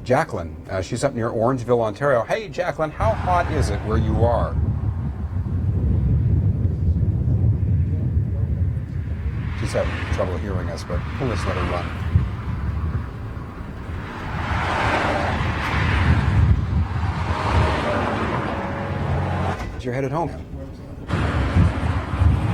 Jaclyn. She's up near Orangeville, Ontario. Hey, Jaclyn, how hot is it where you are? She's having trouble hearing us, but we'll just let her run. You're headed home.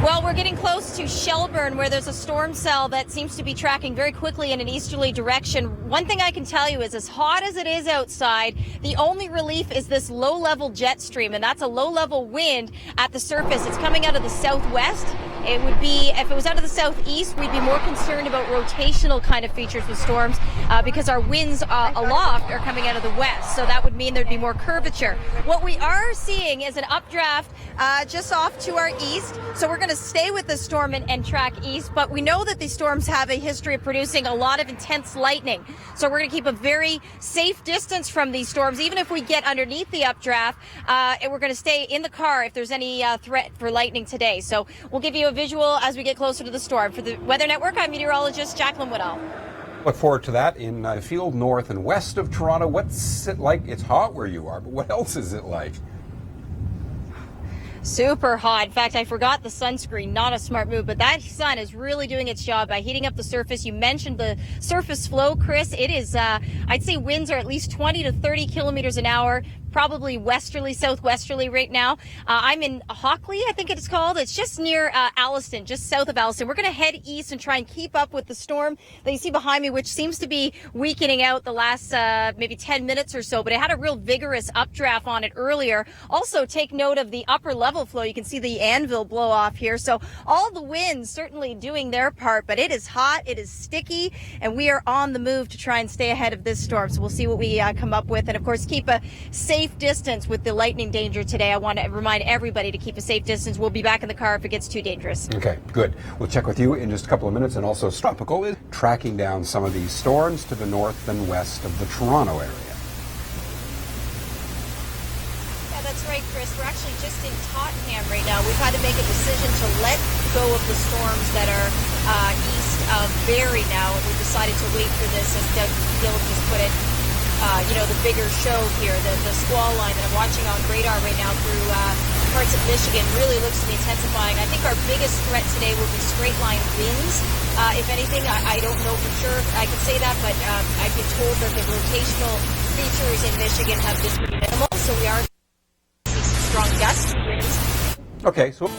Well, we're getting close to Shelburne, where there's a storm cell that seems to be tracking very quickly in an easterly direction. One thing I can tell you is, as hot as it is outside, the only relief is this low-level jet stream, and that's a low-level wind at the surface. It's coming out of the southwest. It would be, if it was out of the southeast, we'd be more concerned about rotational kind of features with storms because our winds aloft are coming out of the west. So that would mean there'd be more curvature. What we are seeing is an updraft just off to our east. So we're going to stay with the storm and track east. But we know that these storms have a history of producing a lot of intense lightning. So we're going to keep a very safe distance from these storms, even if we get underneath the updraft. And we're going to stay in the car if there's any threat for lightning today. So we'll give you a visual as we get closer to the storm. For the Weather Network, I'm meteorologist Jaclyn Whittal. Look forward to that in the field north and west of Toronto. What's it like? It's hot where you are, but what else is it like? Super hot. In fact, I forgot the sunscreen. Not a smart move, but that sun is really doing its job by heating up the surface. You mentioned the surface flow, Chris. It is, I'd say winds are at least 20 to 30 kilometers an hour. Probably westerly, southwesterly right now. I'm in Hockley, I think it's called. It's just near Alliston, just south of Alliston. We're going to head east and try and keep up with the storm that you see behind me, which seems to be weakening out the last maybe 10 minutes or so. But it had a real vigorous updraft on it earlier. Also, take note of the upper level flow. You can see the anvil blow off here. So all the winds certainly doing their part, but it is hot, it is sticky, and we are on the move to try and stay ahead of this storm. So we'll see what we come up with. And of course, keep a safe distance with the lightning danger today. I want to remind everybody to keep a safe distance. We'll be back in the car if it gets too dangerous. Okay, good. We'll check with you in just a couple of minutes. And also, Tropical is tracking down some of these storms to the north and west of the Toronto area. Yeah, that's right, Chris. We're actually just in Tottenham right now. We've had to make a decision to let go of the storms that are east of Barrie now. And we've decided to wait for this, as Doug Gill just put it. The bigger show here, the squall line that I'm watching on radar right now through parts of Michigan really looks to be intensifying. I think our biggest threat today will be straight line winds. If anything, I don't know for sure I can say that, but I've been told that the rotational features in Michigan have been pretty minimal, so we are seeing some strong gusts and winds. Okay, so